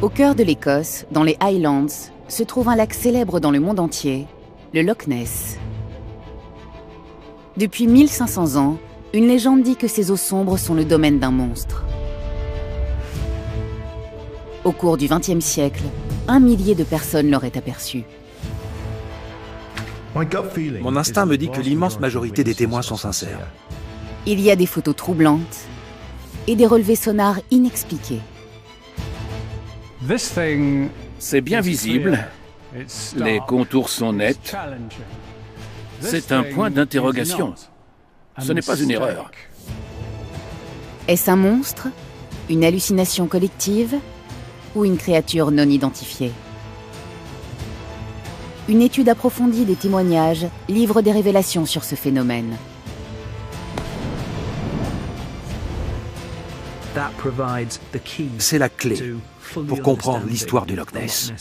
Au cœur de l'Écosse, dans les Highlands, se trouve un lac célèbre dans le monde entier, le Loch Ness. Depuis 1500 ans, une légende dit que ces eaux sombres sont le domaine d'un monstre. Au cours du XXe siècle, 1 millier de personnes l'auraient aperçu. Mon instinct me dit que l'immense majorité des témoins sont sincères. Il y a des photos troublantes et des relevés sonars inexpliqués. C'est bien visible, les contours sont nets. C'est un point d'interrogation. Ce n'est pas une erreur. Est-ce un monstre, une hallucination collective ou une créature non identifiée? Une étude approfondie des témoignages livre des révélations sur ce phénomène. C'est la clé pour comprendre l'histoire du Loch Ness.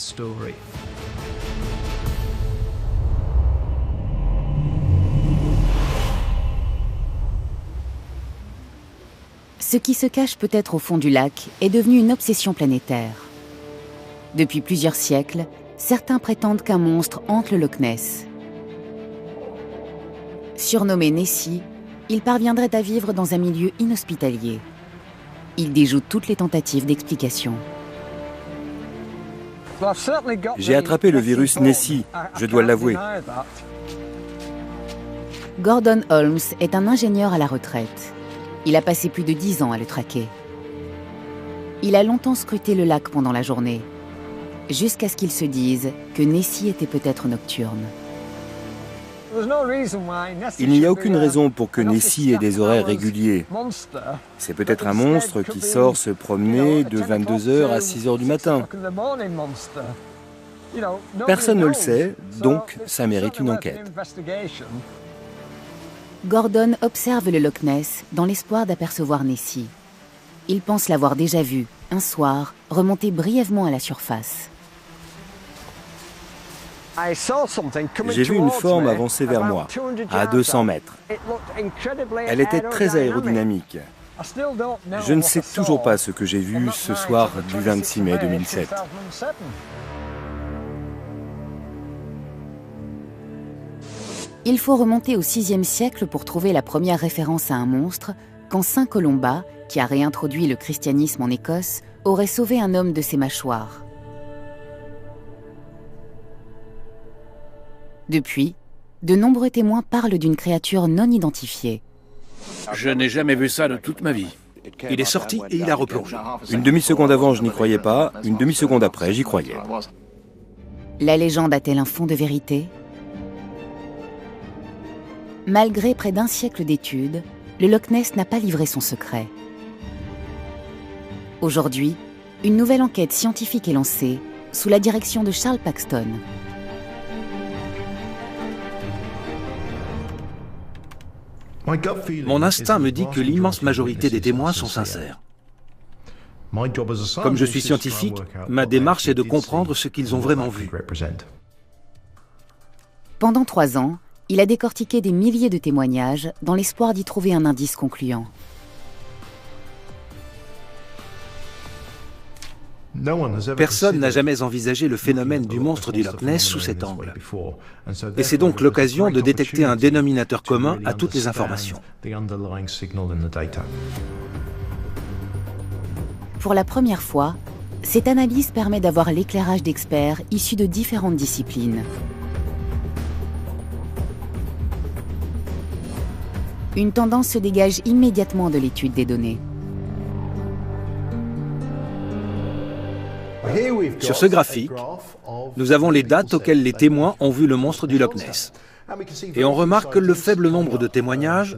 Ce qui se cache peut-être au fond du lac est devenu une obsession planétaire. Depuis plusieurs siècles, certains prétendent qu'un monstre hante le Loch Ness. Surnommé Nessie, il parviendrait à vivre dans un milieu inhospitalier. Il déjoue toutes les tentatives d'explication. J'ai attrapé le virus Nessie, je dois l'avouer. Gordon Holmes est un ingénieur à la retraite. Il a passé plus de 10 ans à le traquer. Il a longtemps scruté le lac pendant la journée, jusqu'à ce qu'il se dise que Nessie était peut-être nocturne. Il n'y a aucune raison pour que Nessie ait des horaires réguliers. C'est peut-être un monstre qui sort se promener de 22h à 6h du matin. Personne ne le sait, donc ça mérite une enquête. Gordon observe le Loch Ness dans l'espoir d'apercevoir Nessie. Il pense l'avoir déjà vue, un soir, remonter brièvement à la surface. J'ai vu une forme avancer vers moi, à 200 mètres. Elle était très aérodynamique. Je ne sais toujours pas ce que j'ai vu ce soir du 26 mai 2007. Il faut remonter au VIe siècle pour trouver la première référence à un monstre, quand Saint Colomba, qui a réintroduit le christianisme en Écosse, aurait sauvé un homme de ses mâchoires. Depuis, de nombreux témoins parlent d'une créature non identifiée. Je n'ai jamais vu ça de toute ma vie. Il est sorti et il a replongé. Une demi-seconde avant, je n'y croyais pas. Une demi-seconde après, j'y croyais. La légende a-t-elle un fond de vérité ? Malgré près d'1 siècle d'études, le Loch Ness n'a pas livré son secret. Aujourd'hui, une nouvelle enquête scientifique est lancée, sous la direction de Charles Paxton. Mon instinct me dit que l'immense majorité des témoins sont sincères. Comme je suis scientifique, ma démarche est de comprendre ce qu'ils ont vraiment vu. Pendant 3 ans, il a décortiqué des milliers de témoignages dans l'espoir d'y trouver un indice concluant. Personne n'a jamais envisagé le phénomène du monstre du Loch Ness sous cet angle. Et c'est donc l'occasion de détecter un dénominateur commun à toutes les informations. Pour la première fois, cette analyse permet d'avoir l'éclairage d'experts issus de différentes disciplines. Une tendance se dégage immédiatement de l'étude des données. Sur ce graphique, nous avons les dates auxquelles les témoins ont vu le monstre du Loch Ness. Et on remarque le faible nombre de témoignages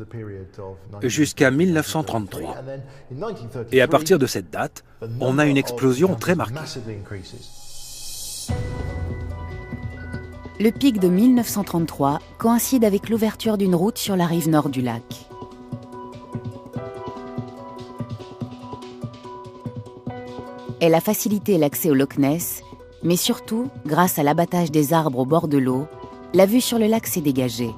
jusqu'à 1933. Et à partir de cette date, on a une explosion très marquée. Le pic de 1933 coïncide avec l'ouverture d'une route sur la rive nord du lac. Elle a facilité l'accès au Loch Ness, mais surtout, grâce à l'abattage des arbres au bord de l'eau, la vue sur le lac s'est dégagée.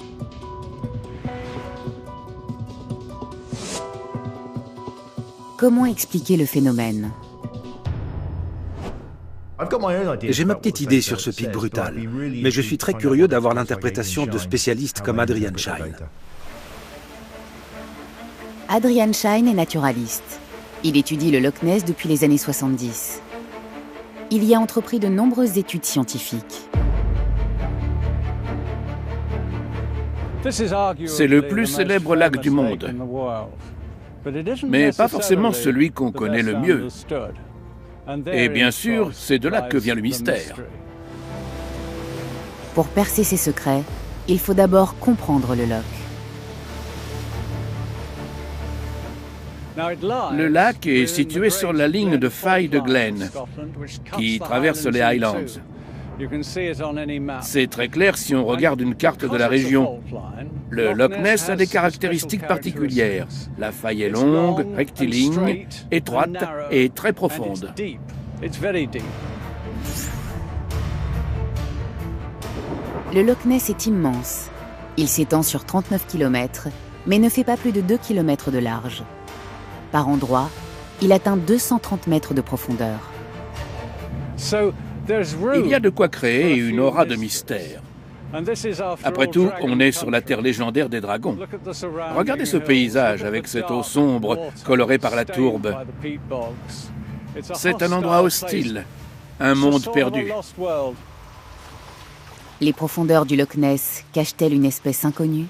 Comment expliquer le phénomène ? J'ai ma petite idée sur ce pic brutal, mais je suis très curieux d'avoir l'interprétation de spécialistes comme Adrian Shine. Adrian Shine est naturaliste. Il étudie le Loch Ness depuis les années 70. Il y a entrepris de nombreuses études scientifiques. C'est le plus célèbre lac du monde, mais pas forcément celui qu'on connaît le mieux. Et bien sûr, c'est de là que vient le mystère. Pour percer ses secrets, il faut d'abord comprendre le loch. Le lac est situé sur la ligne de faille de Glen, qui traverse les Highlands. C'est très clair si on regarde une carte de la région. Le Loch Ness a des caractéristiques particulières. La faille est longue, rectiligne, étroite et très profonde. Le Loch Ness est immense. Il s'étend sur 39 km, mais ne fait pas plus de 2 km de large. Par endroits, il atteint 230 mètres de profondeur. Il y a de quoi créer une aura de mystère. Après tout, on est sur la terre légendaire des dragons. Regardez ce paysage avec cette eau sombre colorée par la tourbe. C'est un endroit hostile, un monde perdu. Les profondeurs du Loch Ness cachent-elles une espèce inconnue?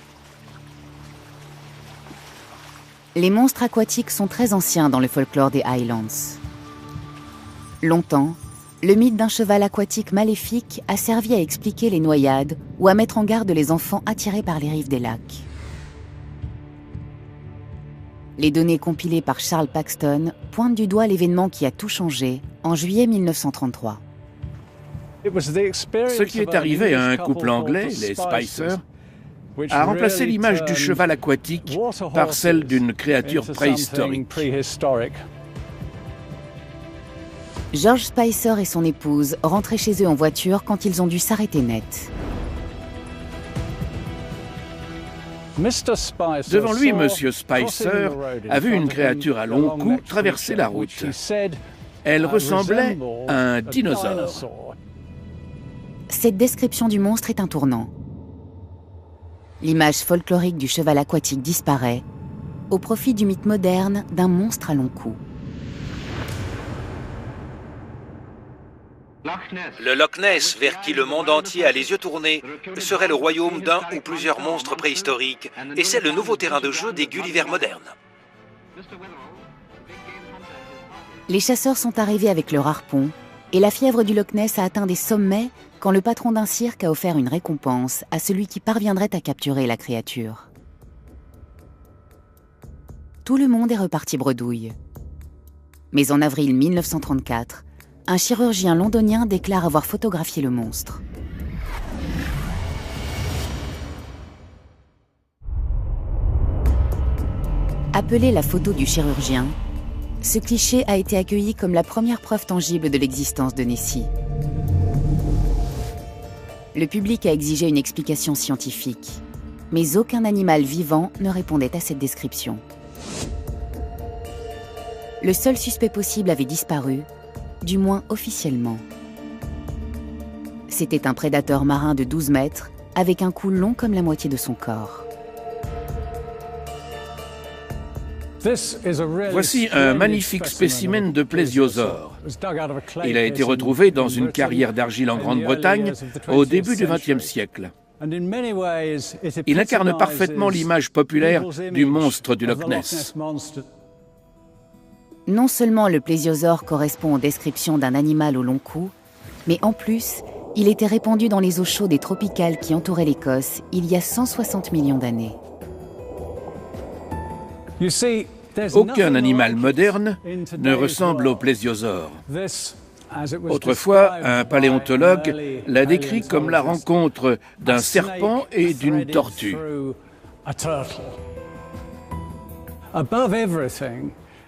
Les monstres aquatiques sont très anciens dans le folklore des Highlands. Longtemps, le mythe d'un cheval aquatique maléfique a servi à expliquer les noyades ou à mettre en garde les enfants attirés par les rives des lacs. Les données compilées par Charles Paxton pointent du doigt l'événement qui a tout changé en juillet 1933. Ce qui est arrivé à un couple anglais, les Spicer, a remplacé l'image du cheval aquatique par celle d'une créature préhistorique. George Spicer et son épouse rentraient chez eux en voiture quand ils ont dû s'arrêter net. Devant lui, M. Spicer a vu une créature à long cou traverser la route. Elle ressemblait à un dinosaure. Cette description du monstre est un tournant. L'image folklorique du cheval aquatique disparaît au profit du mythe moderne d'un monstre à long cou. Le Loch Ness, vers qui le monde entier a les yeux tournés, serait le royaume d'un ou plusieurs monstres préhistoriques, et c'est le nouveau terrain de jeu des Gulliver modernes. Les chasseurs sont arrivés avec leur harpon, et la fièvre du Loch Ness a atteint des sommets quand le patron d'un cirque a offert une récompense à celui qui parviendrait à capturer la créature. Tout le monde est reparti bredouille. Mais en avril 1934, un chirurgien londonien déclare avoir photographié le monstre. Appelé la photo du chirurgien, ce cliché a été accueilli comme la première preuve tangible de l'existence de Nessie. Le public a exigé une explication scientifique, mais aucun animal vivant ne répondait à cette description. Le seul suspect possible avait disparu, du moins officiellement. C'était un prédateur marin de 12 mètres, avec un cou long comme la moitié de son corps. Voici un magnifique spécimen de plésiosaure. Il a été retrouvé dans une carrière d'argile en Grande-Bretagne au début du XXe siècle. Il incarne parfaitement l'image populaire du monstre du Loch Ness. Non seulement le plésiosaure correspond aux descriptions d'un animal au long cou, mais en plus, il était répandu dans les eaux chaudes et tropicales qui entouraient l'Écosse il y a 160 millions d'années. Aucun animal moderne ne ressemble au plésiosaure. Autrefois, un paléontologue l'a décrit comme la rencontre d'un serpent et d'une tortue.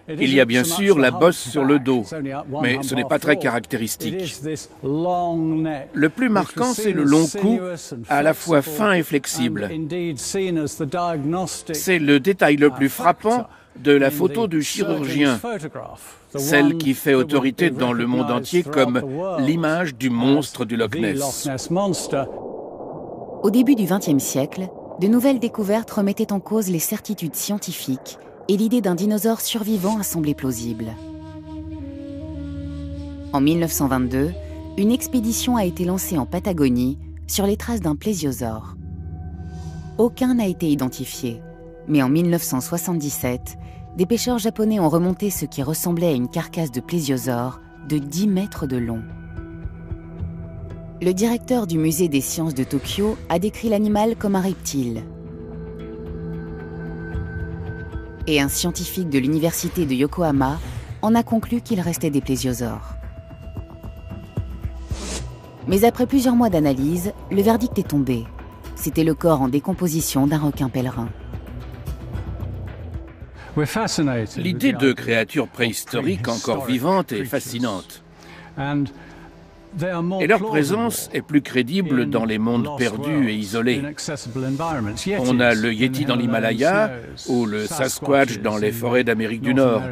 Il y a bien sûr la bosse sur le dos, mais ce n'est pas très caractéristique. Le plus marquant, c'est le long cou, à la fois fin et flexible. C'est le détail le plus frappant de la photo du chirurgien, celle qui fait autorité dans le monde entier comme l'image du monstre du Loch Ness. Au début du XXe siècle, de nouvelles découvertes remettaient en cause les certitudes scientifiques et l'idée d'un dinosaure survivant a semblé plausible. En 1922, une expédition a été lancée en Patagonie sur les traces d'un plésiosaure. Aucun n'a été identifié, mais en 1977, des pêcheurs japonais ont remonté ce qui ressemblait à une carcasse de plésiosaure de 10 mètres de long. Le directeur du musée des sciences de Tokyo a décrit l'animal comme un reptile. Et un scientifique de l'université de Yokohama en a conclu qu'il restait des plésiosaures. Mais après plusieurs mois d'analyse, le verdict est tombé. C'était le corps en décomposition d'un requin pèlerin. L'idée de créatures préhistoriques encore vivantes est fascinante. Et leur présence est plus crédible dans les mondes perdus et isolés. On a le Yéti dans l'Himalaya ou le Sasquatch dans les forêts d'Amérique du Nord.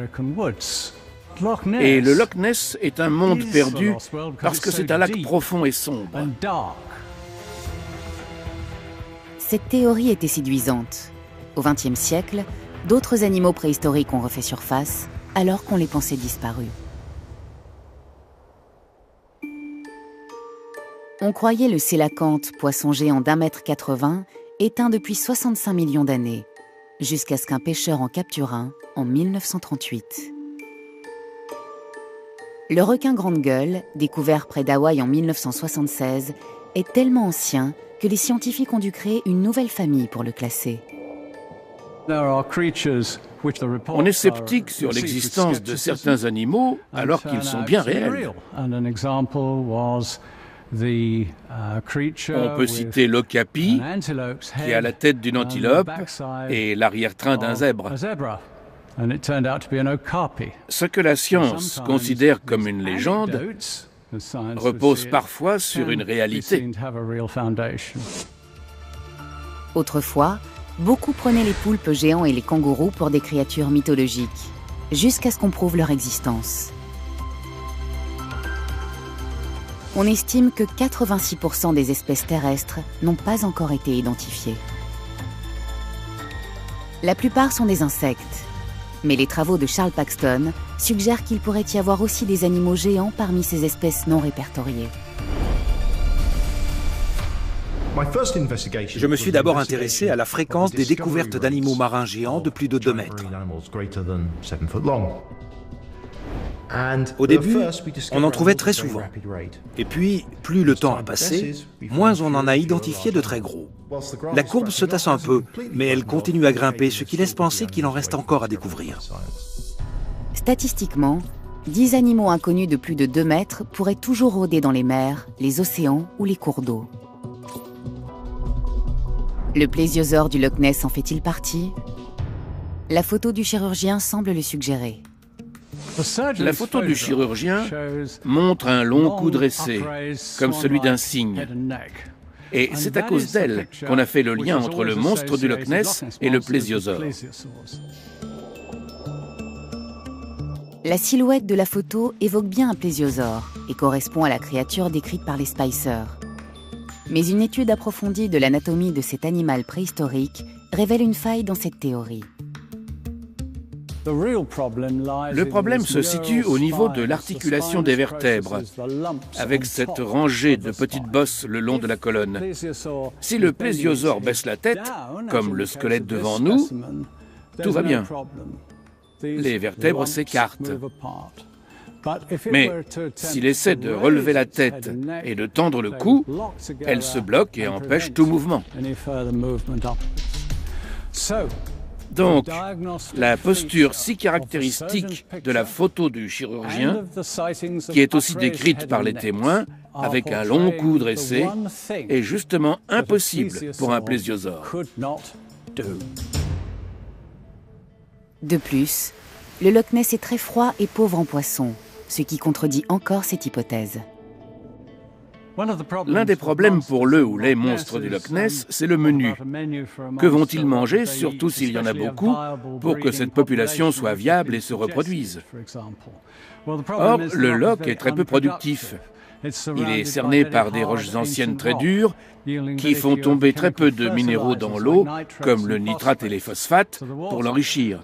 Et le Loch Ness est un monde perdu parce que c'est un lac profond et sombre. Cette théorie était séduisante. Au XXe siècle, d'autres animaux préhistoriques ont refait surface alors qu'on les pensait disparus. On croyait le sélacanthe, poisson géant d'1,80 m, éteint depuis 65 millions d'années, jusqu'à ce qu'un pêcheur en capture un en 1938. Le requin grande gueule, découvert près d'Hawaï en 1976, est tellement ancien que les scientifiques ont dû créer une nouvelle famille pour le classer. On est sceptique sur l'existence de certains animaux alors qu'ils sont bien réels. On peut citer l'okapi, qui a la tête d'une antilope et l'arrière-train d'un zèbre. Ce que la science considère comme une légende repose parfois sur une réalité. Autrefois, beaucoup prenaient les poulpes géants et les kangourous pour des créatures mythologiques, jusqu'à ce qu'on prouve leur existence. On estime que 86% des espèces terrestres n'ont pas encore été identifiées. La plupart sont des insectes, mais les travaux de Charles Paxton suggèrent qu'il pourrait y avoir aussi des animaux géants parmi ces espèces non répertoriées. Je me suis d'abord intéressé à la fréquence des découvertes d'animaux marins géants de plus de 2 mètres. Au début, on en trouvait très souvent. Et puis, plus le temps a passé, moins on en a identifié de très gros. La courbe se tasse un peu, mais elle continue à grimper, ce qui laisse penser qu'il en reste encore à découvrir. Statistiquement, 10 animaux inconnus de plus de 2 mètres pourraient toujours rôder dans les mers, les océans ou les cours d'eau. Le plésiosaure du Loch Ness en fait-il partie? La photo du chirurgien semble le suggérer. La photo du chirurgien montre un long cou dressé, comme celui d'un cygne. Et c'est à cause d'elle qu'on a fait le lien entre le monstre du Loch Ness et le plésiosaure. La silhouette de la photo évoque bien un plésiosaure et correspond à la créature décrite par les Spicer. Mais une étude approfondie de l'anatomie de cet animal préhistorique révèle une faille dans cette théorie. Le problème se situe au niveau de l'articulation des vertèbres, avec cette rangée de petites bosses le long de la colonne. Si le plésiosaure baisse la tête, comme le squelette devant nous, tout va bien. Les vertèbres s'écartent. Mais s'il essaie de relever la tête et de tendre le cou, elle se bloque et empêche tout mouvement. Donc, la posture si caractéristique de la photo du chirurgien, qui est aussi décrite par les témoins, avec un long cou dressé, est justement impossible pour un plésiosaure. De plus, le Loch Ness est très froid et pauvre en poissons, ce qui contredit encore cette hypothèse. L'un des problèmes pour le ou les monstres du Loch Ness, c'est le menu. Que vont-ils manger, surtout s'il y en a beaucoup, pour que cette population soit viable et se reproduise? Or, le loch est très peu productif. Il est cerné par des roches anciennes très dures qui font tomber très peu de minéraux dans l'eau, comme le nitrate et les phosphates, pour l'enrichir.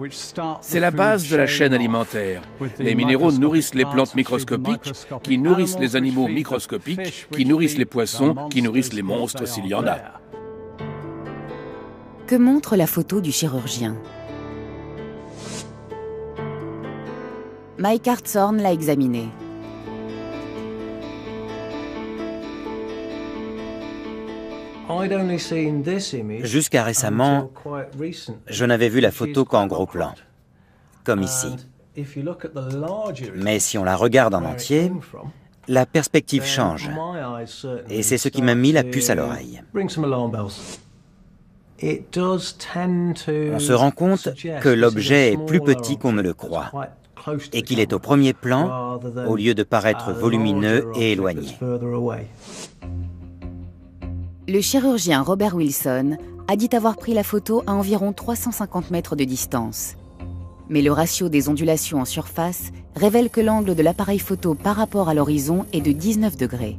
C'est la base de la chaîne alimentaire. Les minéraux nourrissent les plantes microscopiques, qui nourrissent les animaux microscopiques, qui nourrissent les poissons, qui nourrissent les monstres s'il y en a. Que montre la photo du chirurgien? Mike Hartshorn l'a examinée. Jusqu'à récemment, je n'avais vu la photo qu'en gros plan, comme ici. Mais si on la regarde en entier, la perspective change. Et c'est ce qui m'a mis la puce à l'oreille. On se rend compte que l'objet est plus petit qu'on ne le croit et qu'il est au premier plan au lieu de paraître volumineux et éloigné. Le chirurgien Robert Wilson a dit avoir pris la photo à environ 350 mètres de distance. Mais le ratio des ondulations en surface révèle que l'angle de l'appareil photo par rapport à l'horizon est de 19 degrés.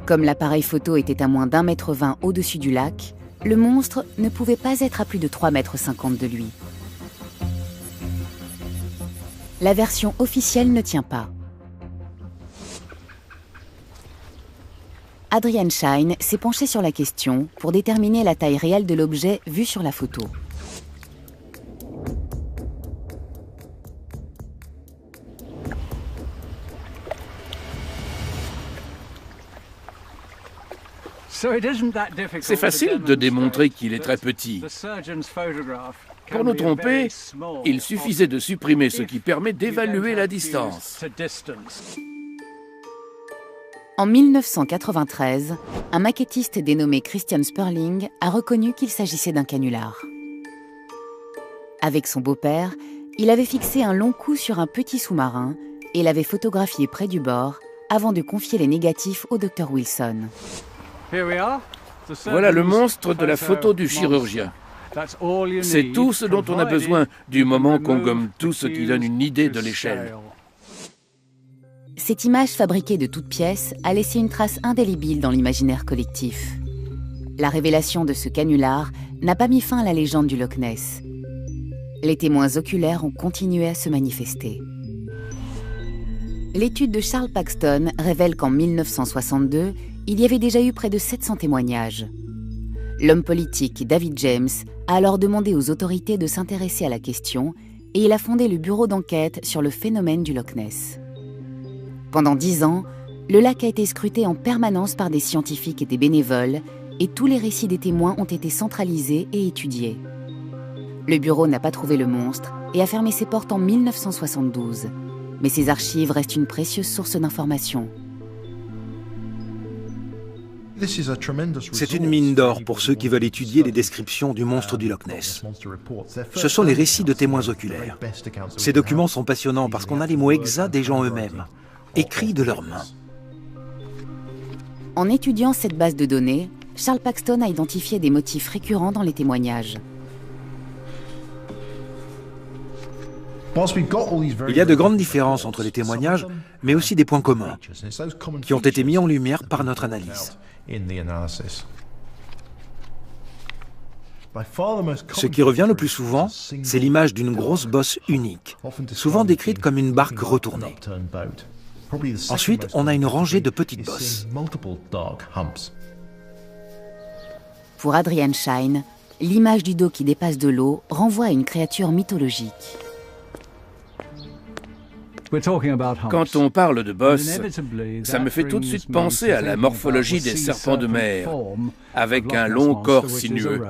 Comme l'appareil photo était à moins d'1,20 m au-dessus du lac, le monstre ne pouvait pas être à plus de 3,50 m de lui. La version officielle ne tient pas. Adrian Shine s'est penché sur la question pour déterminer la taille réelle de l'objet vu sur la photo. C'est facile de démontrer qu'il est très petit. Pour nous tromper, il suffisait de supprimer ce qui permet d'évaluer la distance. En 1993, un maquettiste dénommé Christian Sperling a reconnu qu'il s'agissait d'un canular. Avec son beau-père, il avait fixé un long coup sur un petit sous-marin et l'avait photographié près du bord avant de confier les négatifs au Dr Wilson. Voilà le monstre de la photo du chirurgien. C'est tout ce dont on a besoin du moment qu'on gomme tout ce qui donne une idée de l'échelle. Cette image fabriquée de toutes pièces a laissé une trace indélébile dans l'imaginaire collectif. La révélation de ce canular n'a pas mis fin à la légende du Loch Ness. Les témoins oculaires ont continué à se manifester. L'étude de Charles Paxton révèle qu'en 1962, il y avait déjà eu près de 700 témoignages. L'homme politique David James a alors demandé aux autorités de s'intéresser à la question et il a fondé le bureau d'enquête sur le phénomène du Loch Ness. Pendant 10 ans, le lac a été scruté en permanence par des scientifiques et des bénévoles et tous les récits des témoins ont été centralisés et étudiés. Le bureau n'a pas trouvé le monstre et a fermé ses portes en 1972. Mais ces archives restent une précieuse source d'informations. C'est une mine d'or pour ceux qui veulent étudier les descriptions du monstre du Loch Ness. Ce sont les récits de témoins oculaires. Ces documents sont passionnants parce qu'on a les mots exacts des gens eux-mêmes, écrits de leurs mains. En étudiant cette base de données, Charles Paxton a identifié des motifs récurrents dans les témoignages. Il y a de grandes différences entre les témoignages, mais aussi des points communs, qui ont été mis en lumière par notre analyse. Ce qui revient le plus souvent, c'est l'image d'une grosse bosse unique, souvent décrite comme une barque retournée. Ensuite, on a une rangée de petites bosses. Pour Adrian Shine, l'image du dos qui dépasse de l'eau renvoie à une créature mythologique. Quand on parle de bosses, ça me fait tout de suite penser à la morphologie des serpents de mer, avec un long corps sinueux.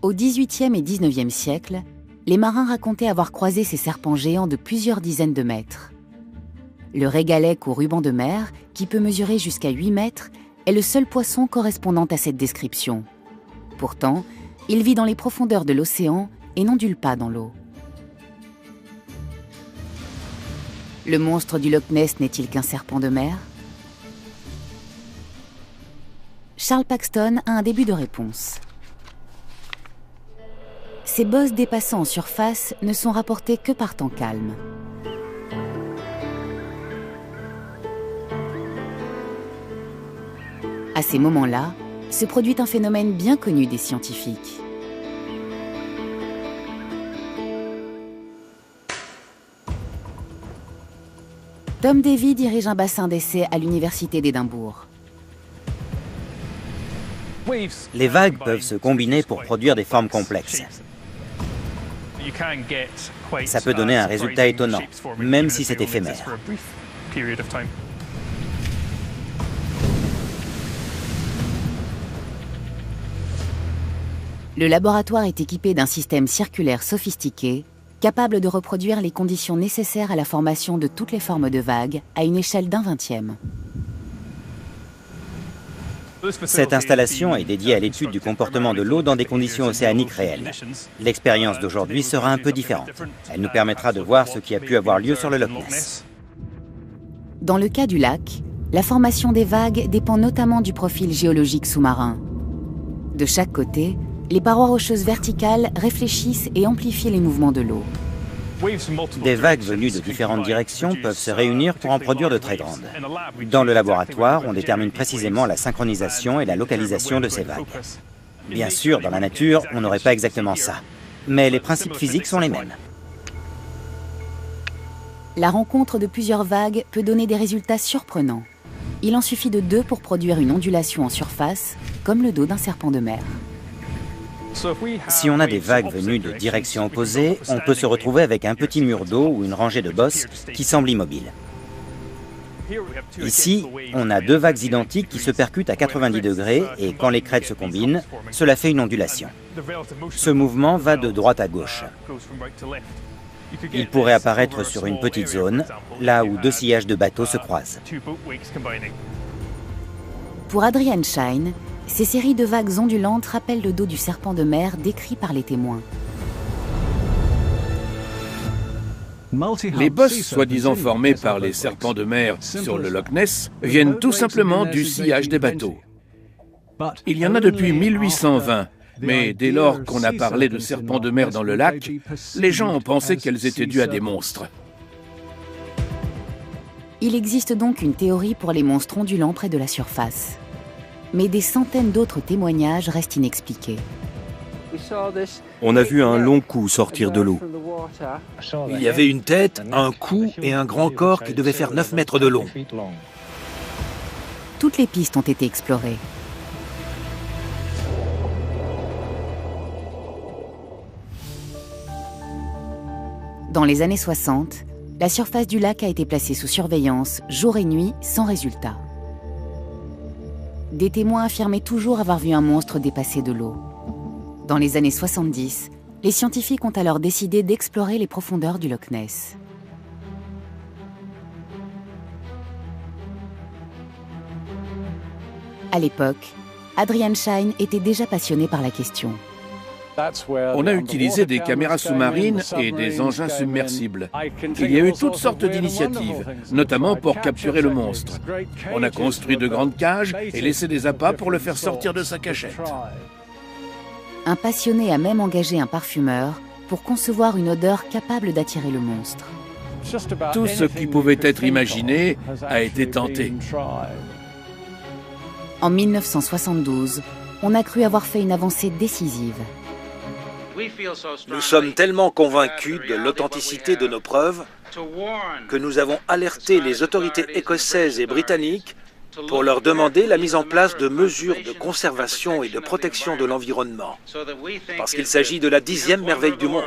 Au XVIIIe et XIXe siècle, les marins racontaient avoir croisé ces serpents géants de plusieurs dizaines de mètres. Le régalec ou ruban de mer, qui peut mesurer jusqu'à 8 mètres, est le seul poisson correspondant à cette description. Pourtant, Il vit dans les profondeurs de l'océan et n'ondule pas dans l'eau. Le monstre du Loch Ness n'est-il qu'un serpent de mer? Charles Paxton a un début de réponse. Ces bosses dépassant en surface ne sont rapportées que par temps calme. À ces moments-là, se produit un phénomène bien connu des scientifiques. Tom Davy dirige un bassin d'essai à l'université d'Édimbourg. Les vagues peuvent se combiner pour produire des formes complexes. Ça peut donner un résultat étonnant, même si c'est éphémère. Le laboratoire est équipé d'un système circulaire sophistiqué, capable de reproduire les conditions nécessaires à la formation de toutes les formes de vagues à une échelle d'1/20e. Cette installation est dédiée à l'étude du comportement de l'eau dans des conditions océaniques réelles. L'expérience d'aujourd'hui sera un peu différente. Elle nous permettra de voir ce qui a pu avoir lieu sur le Loch Ness. Dans le cas du lac, la formation des vagues dépend notamment du profil géologique sous-marin. De chaque côté, les parois rocheuses verticales réfléchissent et amplifient les mouvements de l'eau. Des vagues venues de différentes directions peuvent se réunir pour en produire de très grandes. Dans le laboratoire, on détermine précisément la synchronisation et la localisation de ces vagues. Bien sûr, dans la nature, on n'aurait pas exactement ça. Mais les principes physiques sont les mêmes. La rencontre de plusieurs vagues peut donner des résultats surprenants. Il en suffit de 2 pour produire une ondulation en surface, comme le dos d'un serpent de mer. Si on a des vagues venues de directions opposées, on peut se retrouver avec un petit mur d'eau ou une rangée de bosses qui semble immobile. Ici, on a 2 vagues identiques qui se percutent à 90 degrés et quand les crêtes se combinent, cela fait une ondulation. Ce mouvement va de droite à gauche. Il pourrait apparaître sur une petite zone, là où 2 sillages de bateaux se croisent. Pour Adrian Shine, ces séries de vagues ondulantes rappellent le dos du serpent de mer décrit par les témoins. Les bosses soi-disant formées par les serpents de mer sur le Loch Ness viennent tout simplement du sillage des bateaux. Il y en a depuis 1820, mais dès lors qu'on a parlé de serpents de mer dans le lac, les gens ont pensé qu'elles étaient dues à des monstres. Il existe donc une théorie pour les monstres ondulants près de la surface. Mais des centaines d'autres témoignages restent inexpliqués. On a vu un long cou sortir de l'eau. Il y avait une tête, un cou et un grand corps qui devait faire 9 mètres de long. Toutes les pistes ont été explorées. Dans les années 60, la surface du lac a été placée sous surveillance jour et nuit sans résultat. Des témoins affirmaient toujours avoir vu un monstre dépasser de l'eau. Dans les années 70, les scientifiques ont alors décidé d'explorer les profondeurs du Loch Ness. À l'époque, Adrian Shine était déjà passionné par la question. On a utilisé des caméras sous-marines et des engins submersibles. Il y a eu toutes sortes d'initiatives, notamment pour capturer le monstre. On a construit de grandes cages et laissé des appâts pour le faire sortir de sa cachette. Un passionné a même engagé un parfumeur pour concevoir une odeur capable d'attirer le monstre. Tout ce qui pouvait être imaginé a été tenté. En 1972, on a cru avoir fait une avancée décisive. Nous sommes tellement convaincus de l'authenticité de nos preuves que nous avons alerté les autorités écossaises et britanniques pour leur demander la mise en place de mesures de conservation et de protection de l'environnement, parce qu'il s'agit de la 10e merveille du monde.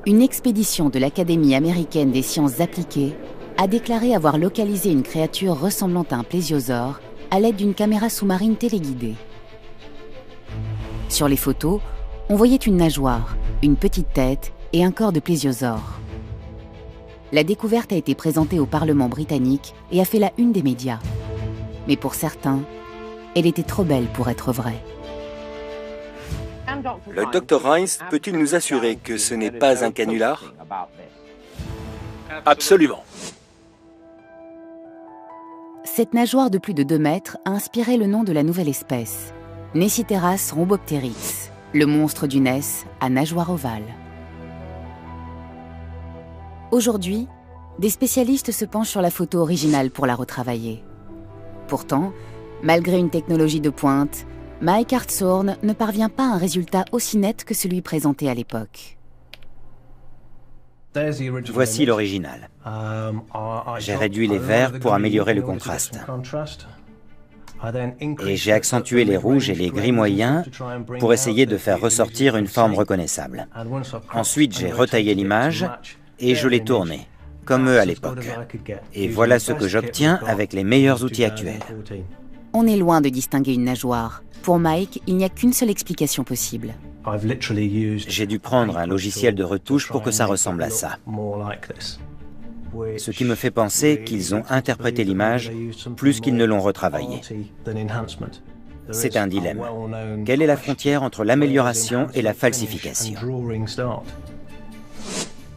Une expédition de l'Académie américaine des sciences appliquées a déclaré avoir localisé une créature ressemblant à un plésiosaure à l'aide d'une caméra sous-marine téléguidée. Sur les photos, on voyait une nageoire, une petite tête et un corps de plésiosaure. La découverte a été présentée au Parlement britannique et a fait la une des médias. Mais pour certains, elle était trop belle pour être vraie. Le Dr Heinz peut-il nous assurer que ce n'est pas un canular? Absolument. Cette nageoire de plus de 2 mètres a inspiré le nom de la nouvelle espèce, Neciteras rhombopteryx, le monstre du Ness à nageoire ovale. Aujourd'hui, des spécialistes se penchent sur la photo originale pour la retravailler. Pourtant, malgré une technologie de pointe, Mike Hartshorne ne parvient pas à un résultat aussi net que celui présenté à l'époque. Voici l'original. J'ai réduit les verts pour améliorer le contraste. Et j'ai accentué les rouges et les gris moyens pour essayer de faire ressortir une forme reconnaissable. Ensuite, j'ai retaillé l'image et je l'ai tournée, comme eux à l'époque. Et voilà ce que j'obtiens avec les meilleurs outils actuels. On est loin de distinguer une nageoire. Pour Mike, il n'y a qu'une seule explication possible. J'ai dû prendre un logiciel de retouche pour que ça ressemble à ça. Ce qui me fait penser qu'ils ont interprété l'image plus qu'ils ne l'ont retravaillée. C'est un dilemme. Quelle est la frontière entre l'amélioration et la falsification?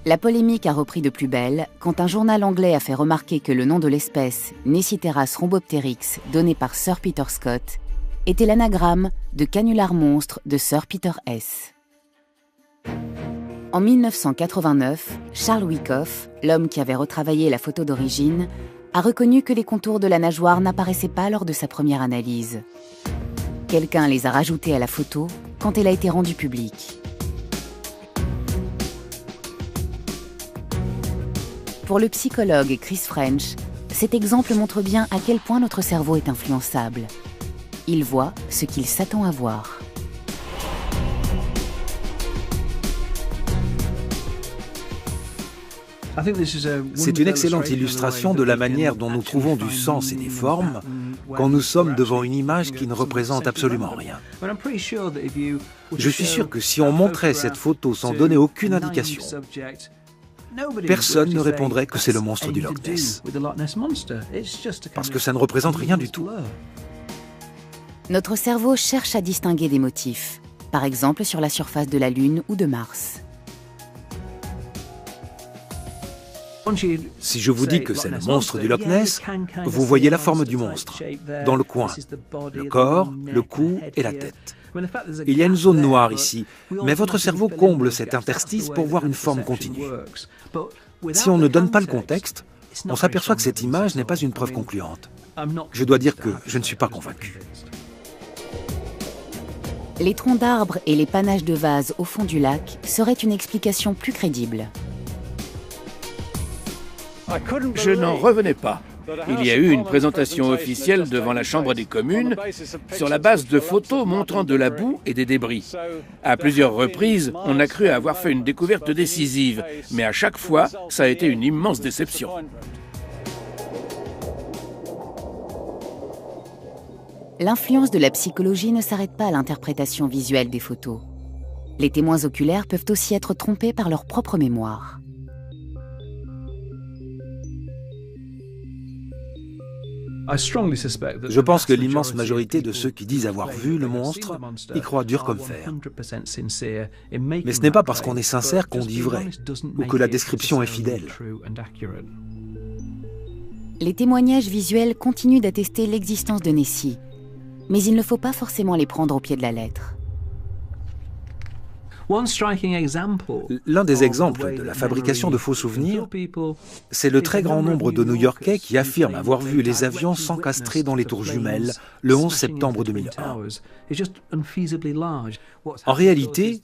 La polémique a repris de plus belle quand un journal anglais a fait remarquer que le nom de l'espèce, Neciteras rhombopteryx, donné par Sir Peter Scott, était l'anagramme de canular monstre de Sir Peter S. En 1989, Charles Wyckoff, l'homme qui avait retravaillé la photo d'origine, a reconnu que les contours de la nageoire n'apparaissaient pas lors de sa première analyse. Quelqu'un les a rajoutés à la photo quand elle a été rendue publique. Pour le psychologue Chris French, cet exemple montre bien à quel point notre cerveau est influençable. Il voit ce qu'il s'attend à voir. C'est une excellente illustration de la manière dont nous trouvons du sens et des formes quand nous sommes devant une image qui ne représente absolument rien. Je suis sûr que si on montrait cette photo sans donner aucune indication, personne ne répondrait que c'est le monstre du Loch Ness, parce que ça ne représente rien du tout. Notre cerveau cherche à distinguer des motifs, par exemple sur la surface de la Lune ou de Mars. Si je vous dis que c'est le monstre du Loch Ness, vous voyez la forme du monstre, dans le coin, le corps, le cou et la tête. Il y a une zone noire ici, mais votre cerveau comble cet interstice pour voir une forme continue. Si on ne donne pas le contexte, on s'aperçoit que cette image n'est pas une preuve concluante. Je dois dire que je ne suis pas convaincu. Les troncs d'arbres et les panaches de vases au fond du lac seraient une explication plus crédible. Je n'en revenais pas. Il y a eu une présentation officielle devant la Chambre des communes sur la base de photos montrant de la boue et des débris. À plusieurs reprises, on a cru avoir fait une découverte décisive, mais à chaque fois, ça a été une immense déception. L'influence de la psychologie ne s'arrête pas à l'interprétation visuelle des photos. Les témoins oculaires peuvent aussi être trompés par leur propre mémoire. Je pense que l'immense majorité de ceux qui disent avoir vu le monstre y croient dur comme fer. Mais ce n'est pas parce qu'on est sincère qu'on dit vrai, ou que la description est fidèle. Les témoignages visuels continuent d'attester l'existence de Nessie, mais il ne faut pas forcément les prendre au pied de la lettre. L'un des exemples de la fabrication de faux souvenirs, c'est le très grand nombre de New-Yorkais qui affirment avoir vu les avions s'encastrer dans les tours jumelles le 11 septembre 2001. En réalité,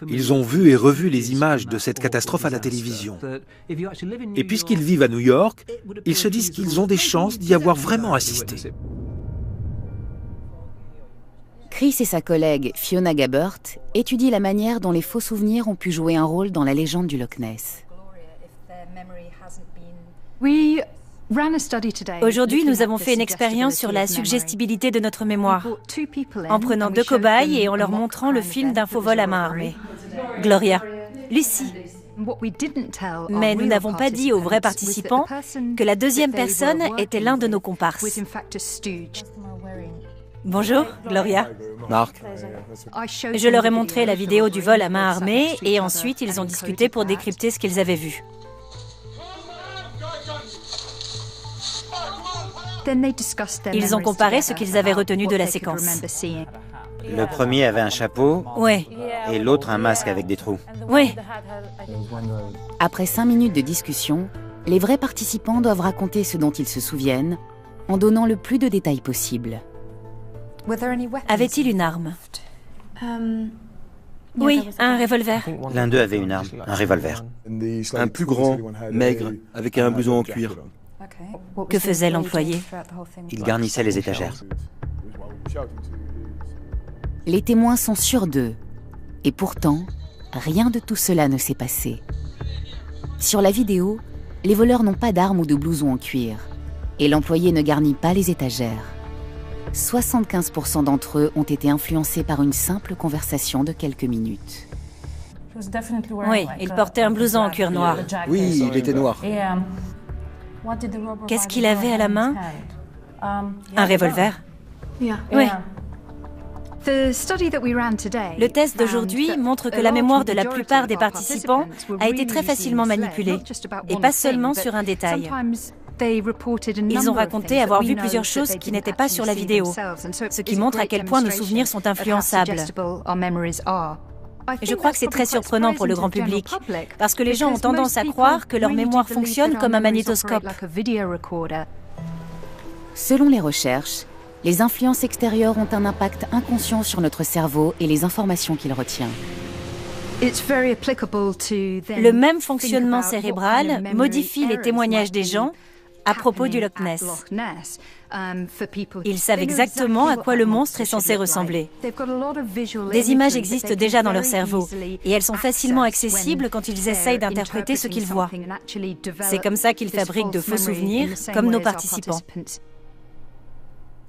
ils ont vu et revu les images de cette catastrophe à la télévision. Et puisqu'ils vivent à New York, ils se disent qu'ils ont des chances d'y avoir vraiment assisté. Chris et sa collègue Fiona Gabbert étudient la manière dont les faux souvenirs ont pu jouer un rôle dans la légende du Loch Ness. Aujourd'hui, nous avons fait une expérience sur la suggestibilité de notre mémoire, en prenant 2 cobayes et en leur montrant le film d'un faux vol à main armée. Gloria, Lucie. Mais nous n'avons pas dit aux vrais participants que la deuxième personne était l'un de nos comparses. Bonjour, Gloria. Marc, Je leur ai montré la vidéo du vol à main armée et ensuite ils ont discuté pour décrypter ce qu'ils avaient vu. Ils ont comparé ce qu'ils avaient retenu de la séquence. Le premier avait un chapeau Ouais, et l'autre un masque avec des trous. ouais. Après 5 minutes de discussion, les vrais participants doivent raconter ce dont ils se souviennent, en donnant le plus de détails possible. Avait-il une arme? Oui, un revolver. L'un d'eux avait une arme, un revolver. un plus grand, maigre, avec un blouson en cuir. Que faisait l'employé? Il garnissait les étagères. Les témoins sont sûrs d'eux. Et pourtant, rien de tout cela ne s'est passé. Sur la vidéo, les voleurs n'ont pas d'armes ou de blouson en cuir. Et l'employé ne garnit pas les étagères. 75% d'entre eux ont été influencés par une simple conversation de quelques minutes. Oui, il portait un blouson en cuir noir. Oui, il était noir. Qu'est-ce qu'il avait à la main? Un revolver? Oui. Le test d'aujourd'hui montre que la mémoire de la plupart des participants a été très facilement manipulée, et pas seulement sur un détail. Ils ont raconté avoir vu plusieurs choses qui n'étaient pas sur la vidéo, ce qui montre à quel point nos souvenirs sont influençables. Je crois que c'est très surprenant pour le grand public, parce que les gens ont tendance à croire que leur mémoire fonctionne comme un magnétoscope. Selon les recherches, les influences extérieures ont un impact inconscient sur notre cerveau et les informations qu'il retient. Le même fonctionnement cérébral modifie les témoignages des gens à propos du Loch Ness. Ils savent exactement à quoi le monstre est censé ressembler. Des images existent déjà dans leur cerveau et elles sont facilement accessibles quand ils essayent d'interpréter ce qu'ils voient. C'est comme ça qu'ils fabriquent de faux souvenirs, comme nos participants.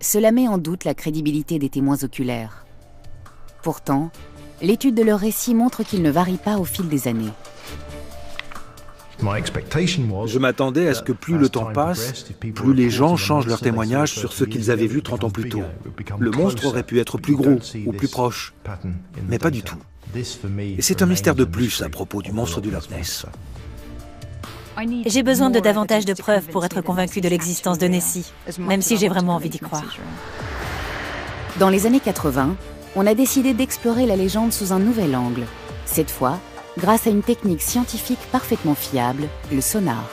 Cela met en doute la crédibilité des témoins oculaires. Pourtant, l'étude de leur récit montre qu'ils ne varient pas au fil des années. Je m'attendais à ce que plus le temps passe, plus les gens changent leur témoignage sur ce qu'ils avaient vu 30 ans plus tôt. Le monstre aurait pu être plus gros ou plus proche, mais pas du tout. Et c'est un mystère de plus à propos du monstre du Loch Ness. J'ai besoin de davantage de preuves pour être convaincu de l'existence de Nessie, même si j'ai vraiment envie d'y croire. Dans les années 80, on a décidé d'explorer la légende sous un nouvel angle. Cette fois, grâce à une technique scientifique parfaitement fiable, le sonar.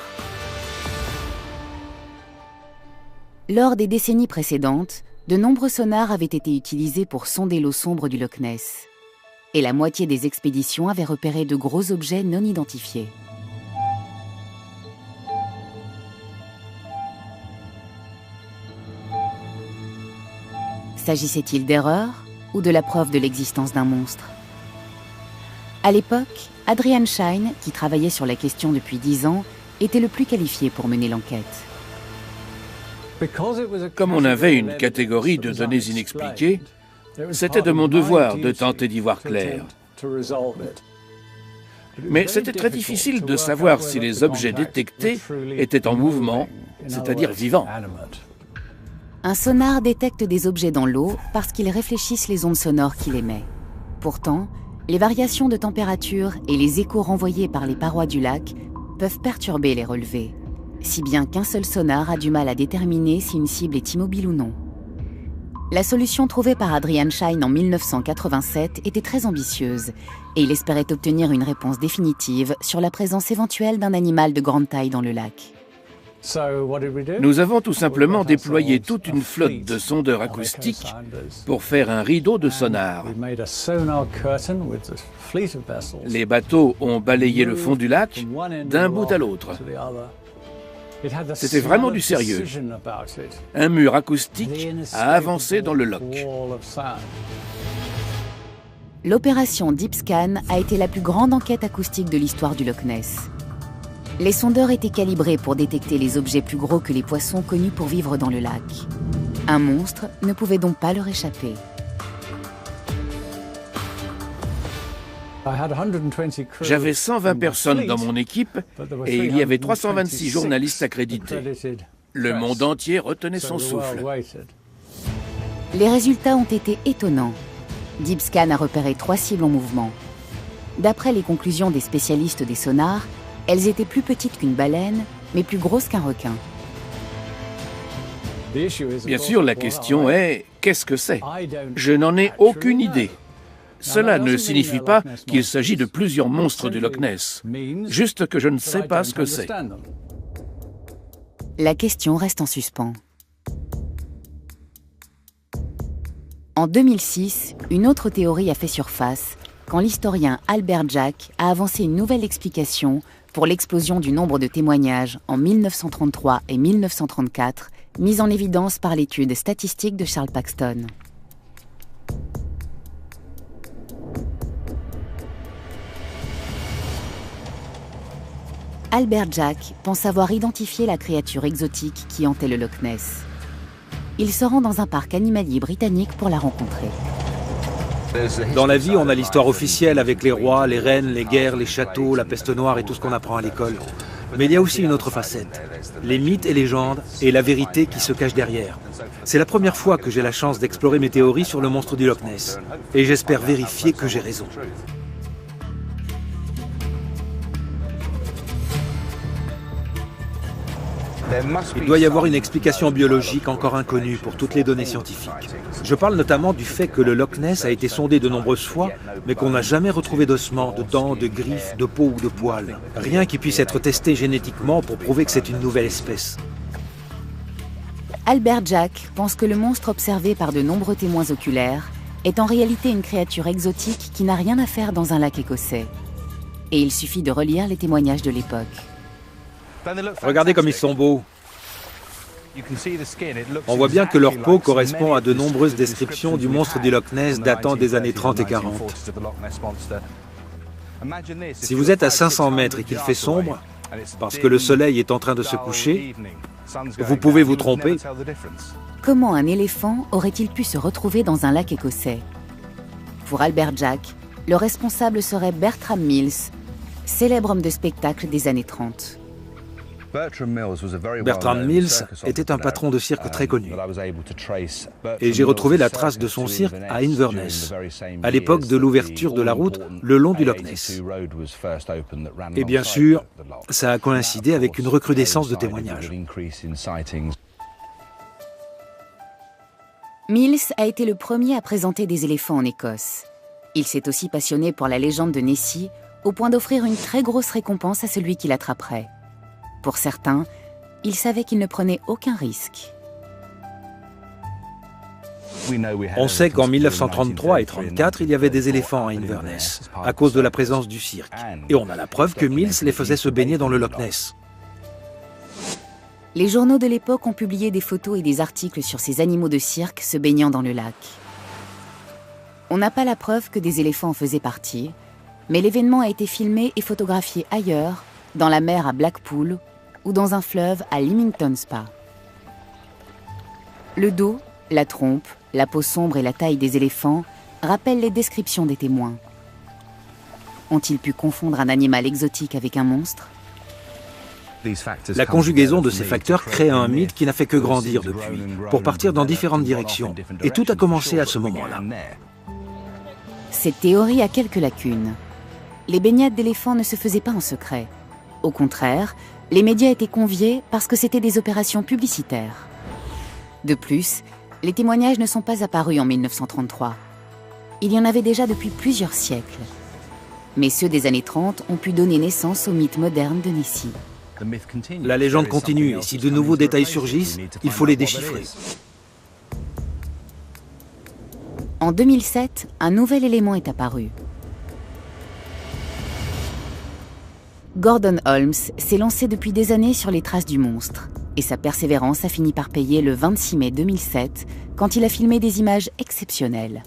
Lors des décennies précédentes, de nombreux sonars avaient été utilisés pour sonder l'eau sombre du Loch Ness. Et la moitié des expéditions avaient repéré de gros objets non identifiés. S'agissait-il d'erreurs ou de la preuve de l'existence d'un monstre? À l'époque, Adrian Shine, qui travaillait sur la question depuis 10 ans, était le plus qualifié pour mener l'enquête. Comme on avait une catégorie de données inexpliquées, c'était de mon devoir de tenter d'y voir clair. Mais c'était très difficile de savoir si les objets détectés étaient en mouvement, c'est-à-dire vivants. Un sonar détecte des objets dans l'eau parce qu'ils réfléchissent les ondes sonores qu'il émet. Pourtant, les variations de température et les échos renvoyés par les parois du lac peuvent perturber les relevés, si bien qu'un seul sonar a du mal à déterminer si une cible est immobile ou non. La solution trouvée par Adrian Shine en 1987 était très ambitieuse et il espérait obtenir une réponse définitive sur la présence éventuelle d'un animal de grande taille dans le lac. Nous avons tout simplement déployé toute une flotte de sondeurs acoustiques pour faire un rideau de sonar. Les bateaux ont balayé le fond du lac d'un bout à l'autre. C'était vraiment du sérieux. Un mur acoustique a avancé dans le loch. L'opération Deep Scan a été la plus grande enquête acoustique de l'histoire du Loch Ness. Les sondeurs étaient calibrés pour détecter les objets plus gros que les poissons connus pour vivre dans le lac. Un monstre ne pouvait donc pas leur échapper. J'avais 120 personnes dans mon équipe et il y avait 326 journalistes accrédités. Le monde entier retenait son souffle. Les résultats ont été étonnants. DeepScan a repéré 3 cibles en mouvement. D'après les conclusions des spécialistes des sonars, elles étaient plus petites qu'une baleine, mais plus grosses qu'un requin. Bien sûr, la question est « qu'est-ce que c'est ?» Je n'en ai aucune idée. Cela ne signifie pas qu'il s'agit de plusieurs monstres du Loch Ness, juste que je ne sais pas ce que c'est. La question reste en suspens. En 2006, une autre théorie a fait surface quand l'historien Albert Jack a avancé une nouvelle explication pour l'explosion du nombre de témoignages en 1933 et 1934, mise en évidence par l'étude statistique de Charles Paxton. Albert Jack pense avoir identifié la créature exotique qui hantait le Loch Ness. Il se rend dans un parc animalier britannique pour la rencontrer. Dans la vie, on a l'histoire officielle avec les rois, les reines, les guerres, les châteaux, la peste noire et tout ce qu'on apprend à l'école. Mais il y a aussi une autre facette, les mythes et légendes et la vérité qui se cache derrière. C'est la première fois que j'ai la chance d'explorer mes théories sur le monstre du Loch Ness. Et j'espère vérifier que j'ai raison. Il doit y avoir une explication biologique encore inconnue pour toutes les données scientifiques. Je parle notamment du fait que le Loch Ness a été sondé de nombreuses fois, mais qu'on n'a jamais retrouvé d'ossements, de dents, de griffes, de peau ou de poils. Rien qui puisse être testé génétiquement pour prouver que c'est une nouvelle espèce. Albert Jack pense que le monstre observé par de nombreux témoins oculaires est en réalité une créature exotique qui n'a rien à faire dans un lac écossais. Et il suffit de relire les témoignages de l'époque. Regardez comme ils sont beaux. On voit bien que leur peau correspond à de nombreuses descriptions du monstre du Loch Ness datant des années 30 et 40. Si vous êtes à 500 mètres et qu'il fait sombre, parce que le soleil est en train de se coucher, vous pouvez vous tromper. Comment un éléphant aurait-il pu se retrouver dans un lac écossais? Pour Albert Jack, le responsable serait Bertram Mills, célèbre homme de spectacle des années 30. Bertram Mills était un patron de cirque très connu. Et j'ai retrouvé la trace de son cirque à Inverness, à l'époque de l'ouverture de la route le long du Loch Ness. Et bien sûr, ça a coïncidé avec une recrudescence de témoignages. Mills a été le premier à présenter des éléphants en Écosse. Il s'est aussi passionné pour la légende de Nessie, au point d'offrir une très grosse récompense à celui qui l'attraperait. Pour certains, il savait qu'il ne prenait aucun risque. On sait qu'en 1933 et 1934, il y avait des éléphants à Inverness, à cause de la présence du cirque. Et on a la preuve que Mills les faisait se baigner dans le Loch Ness. Les journaux de l'époque ont publié des photos et des articles sur ces animaux de cirque se baignant dans le lac. On n'a pas la preuve que des éléphants en faisaient partie, mais l'événement a été filmé et photographié ailleurs, dans la mer à Blackpool ou dans un fleuve à Leamington Spa. Le dos, la trompe, la peau sombre et la taille des éléphants rappellent les descriptions des témoins. Ont-ils pu confondre un animal exotique avec un monstre? La conjugaison de ces facteurs crée un mythe qui n'a fait que grandir depuis, pour partir dans différentes directions. Et tout a commencé à ce moment-là. Cette théorie a quelques lacunes. Les baignades d'éléphants ne se faisaient pas en secret. Au contraire, les médias étaient conviés parce que c'était des opérations publicitaires. De plus, les témoignages ne sont pas apparus en 1933. Il y en avait déjà depuis plusieurs siècles. Mais ceux des années 30 ont pu donner naissance au mythe moderne de Nessie. La légende continue et si de nouveaux détails surgissent, il faut les déchiffrer. En 2007, un nouvel élément est apparu. Gordon Holmes s'est lancé depuis des années sur les traces du monstre, et sa persévérance a fini par payer le 26 mai 2007, quand il a filmé des images exceptionnelles.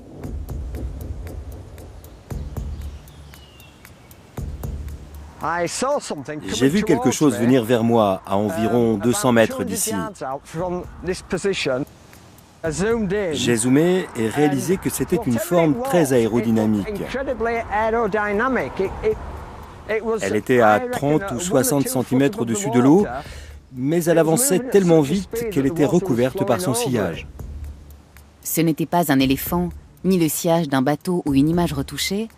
J'ai vu quelque chose venir vers moi à environ 200 mètres d'ici. J'ai zoomé et réalisé que c'était une forme très aérodynamique. Elle était à 30 ou 60 cm au-dessus de l'eau, mais elle avançait tellement vite qu'elle était recouverte par son sillage. Ce n'était pas un éléphant, ni le sillage d'un bateau ou une image retouchée,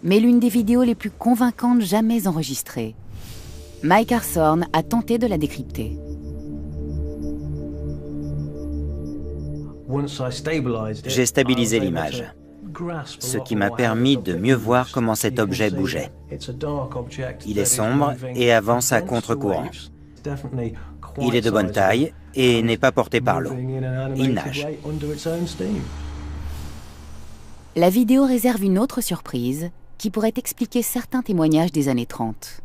mais l'une des vidéos les plus convaincantes jamais enregistrées. Mike Hartshorne a tenté de la décrypter. J'ai stabilisé l'image, ce qui m'a permis de mieux voir comment cet objet bougeait. Il est sombre et avance à contre-courant. Il est de bonne taille et n'est pas porté par l'eau. Il nage. La vidéo réserve une autre surprise qui pourrait expliquer certains témoignages des années 30.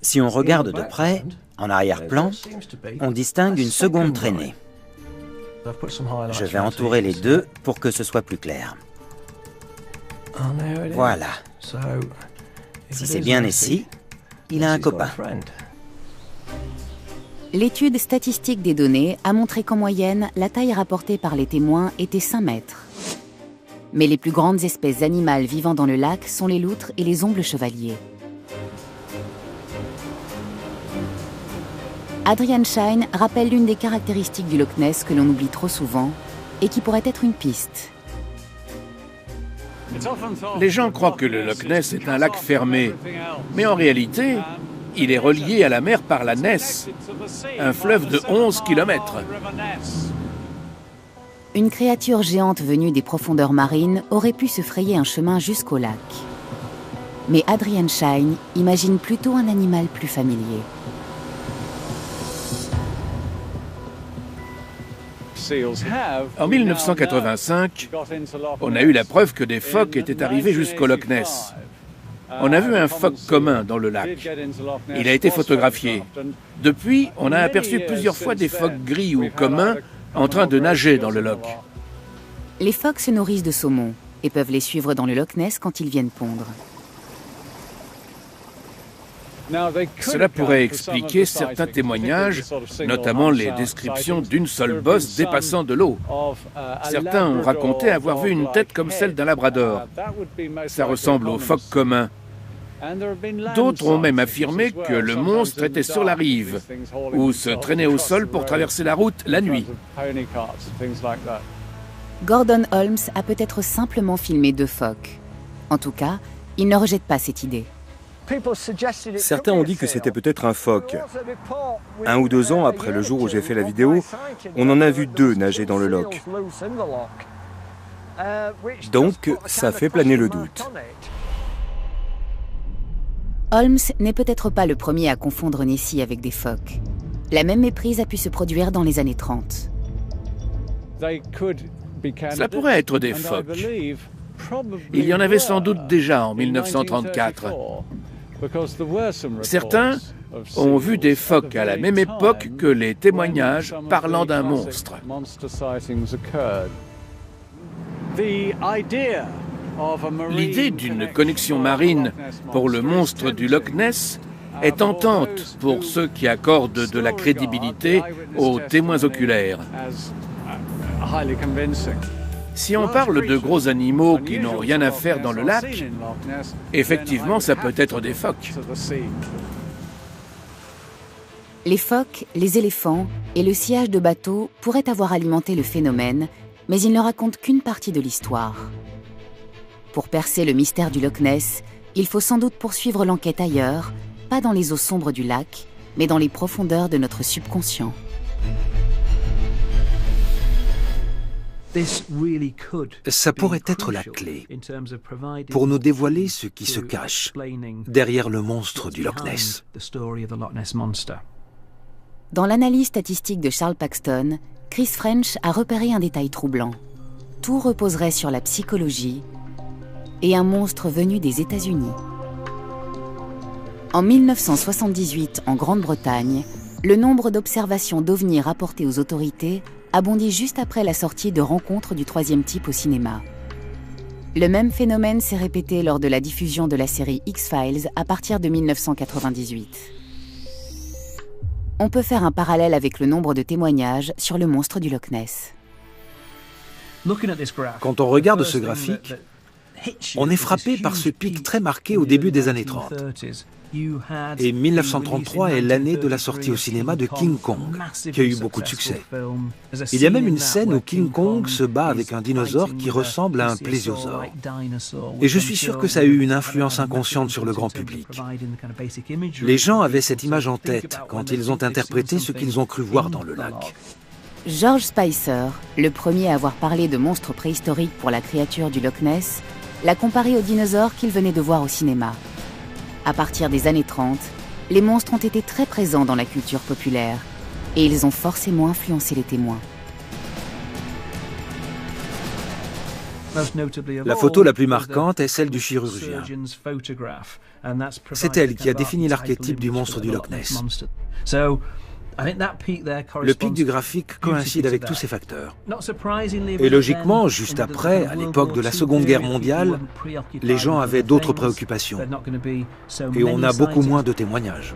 Si on regarde de près, en arrière-plan, on distingue une seconde traînée. Je vais entourer les deux pour que ce soit plus clair. Voilà. Si c'est bien ici, il a un copain. L'étude statistique des données a montré qu'en moyenne, la taille rapportée par les témoins était 5 mètres. Mais les plus grandes espèces animales vivant dans le lac sont les loutres et les ombles chevaliers. Adrian Shine rappelle l'une des caractéristiques du Loch Ness que l'on oublie trop souvent et qui pourrait être une piste. Les gens croient que le Loch Ness est un lac fermé, mais en réalité, il est relié à la mer par la Ness, un fleuve de 11 km. Une créature géante venue des profondeurs marines aurait pu se frayer un chemin jusqu'au lac. Mais Adrian Shine imagine plutôt un animal plus familier. En 1985, on a eu la preuve que des phoques étaient arrivés jusqu'au Loch Ness. On a vu un phoque commun dans le lac. Il a été photographié. Depuis, on a aperçu plusieurs fois des phoques gris ou communs en train de nager dans le lac. Les phoques se nourrissent de saumon et peuvent les suivre dans le Loch Ness quand ils viennent pondre. Cela pourrait expliquer certains témoignages, notamment les descriptions d'une seule bosse dépassant de l'eau. Certains ont raconté avoir vu une tête comme celle d'un labrador. Ça ressemble au phoque commun. D'autres ont même affirmé que le monstre était sur la rive ou se traînait au sol pour traverser la route la nuit. Gordon Holmes a peut-être simplement filmé 2 phoques. En tout cas, il ne rejette pas cette idée. Certains ont dit que c'était peut-être un phoque. 1 ou 2 ans après le jour où j'ai fait la vidéo, on en a vu 2 nager dans le lac. Donc, ça fait planer le doute. Holmes n'est peut-être pas le premier à confondre Nessie avec des phoques. La même méprise a pu se produire dans les années 30. Cela pourrait être des phoques. Il y en avait sans doute déjà en 1934. Certains ont vu des phoques à la même époque que les témoignages parlant d'un monstre. L'idée d'une connexion marine pour le monstre du Loch Ness est tentante pour ceux qui accordent de la crédibilité aux témoins oculaires. Si on parle de gros animaux qui n'ont rien à faire dans le lac, effectivement, ça peut être des phoques. Les phoques, les éléphants et le sillage de bateaux pourraient avoir alimenté le phénomène, mais ils ne racontent qu'une partie de l'histoire. Pour percer le mystère du Loch Ness, il faut sans doute poursuivre l'enquête ailleurs, pas dans les eaux sombres du lac, mais dans les profondeurs de notre subconscient. Ça pourrait être la clé pour nous dévoiler ce qui se cache derrière le monstre du Loch Ness. Dans l'analyse statistique de Charles Paxton, Chris French a repéré un détail troublant. Tout reposerait sur la psychologie et un monstre venu des États-Unis. En 1978, en Grande-Bretagne, le nombre d'observations d'ovnis rapportées aux autorités a bondi juste après la sortie de Rencontres du troisième type au cinéma. Le même phénomène s'est répété lors de la diffusion de la série X-Files à partir de 1998. On peut faire un parallèle avec le nombre de témoignages sur le monstre du Loch Ness. Quand on regarde ce graphique, On est frappé par ce pic très marqué au début des années 30. Et 1933 est l'année de la sortie au cinéma de King Kong, qui a eu beaucoup de succès. Il y a même une scène où King Kong se bat avec un dinosaure qui ressemble à un plésiosaure. Et je suis sûr que ça a eu une influence inconsciente sur le grand public. Les gens avaient cette image en tête quand ils ont interprété ce qu'ils ont cru voir dans le lac. George Spicer, le premier à avoir parlé de monstres préhistoriques pour la créature du Loch Ness, l'a comparé aux dinosaures qu'il venait de voir au cinéma. À partir des années 30, les monstres ont été très présents dans la culture populaire et ils ont forcément influencé les témoins. La photo la plus marquante est celle du chirurgien. C'est elle qui a défini l'archétype du monstre du Loch Ness. Le pic du graphique coïncide avec tous ces facteurs. Et logiquement, juste après, à l'époque de la Seconde Guerre mondiale, les gens avaient d'autres préoccupations. Et on a beaucoup moins de témoignages.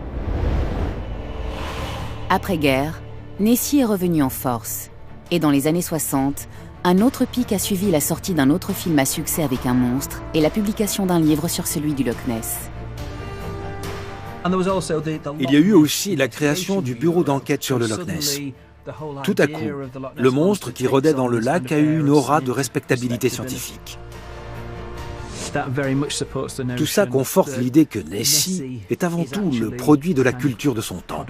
Après-guerre, Nessie est revenu en force. Et dans les années 60, un autre pic a suivi la sortie d'un autre film à succès avec un monstre et la publication d'un livre sur celui du Loch Ness. Il y a eu aussi la création du bureau d'enquête sur le Loch Ness. Tout à coup, le monstre qui rôdait dans le lac a eu une aura de respectabilité scientifique. Tout ça conforte l'idée que Nessie est avant tout le produit de la culture de son temps,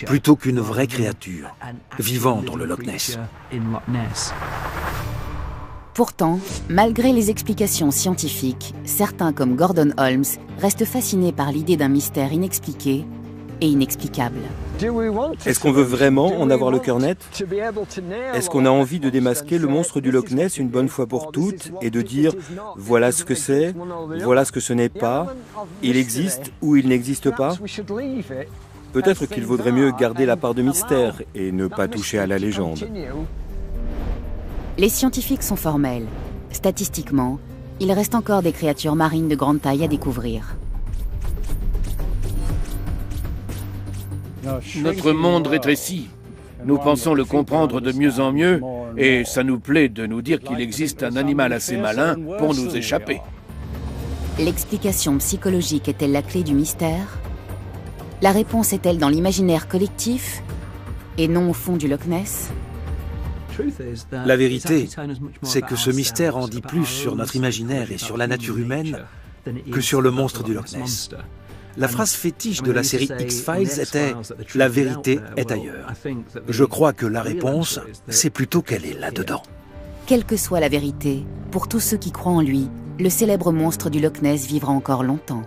plutôt qu'une vraie créature vivant dans le Loch Ness. Pourtant, malgré les explications scientifiques, certains comme Gordon Holmes restent fascinés par l'idée d'un mystère inexpliqué et inexplicable. Est-ce qu'on veut vraiment en avoir le cœur net? Est-ce qu'on a envie de démasquer le monstre du Loch Ness une bonne fois pour toutes et de dire « voilà ce que c'est, voilà ce que ce n'est pas, il existe ou il n'existe pas » Peut-être qu'il vaudrait mieux garder la part de mystère et ne pas toucher à la légende. Les scientifiques sont formels. Statistiquement, il reste encore des créatures marines de grande taille à découvrir. Notre monde rétrécit. Nous pensons le comprendre de mieux en mieux et ça nous plaît de nous dire qu'il existe un animal assez malin pour nous échapper. L'explication psychologique est-elle la clé du mystère? La réponse est-elle dans l'imaginaire collectif et non au fond du Loch Ness? La vérité, c'est que ce mystère en dit plus sur notre imaginaire et sur la nature humaine que sur le monstre du Loch Ness. La phrase fétiche de la série X-Files était « La vérité est ailleurs ». Je crois que la réponse, c'est plutôt qu'elle est là-dedans. Quelle que soit la vérité, pour tous ceux qui croient en lui, le célèbre monstre du Loch Ness vivra encore longtemps.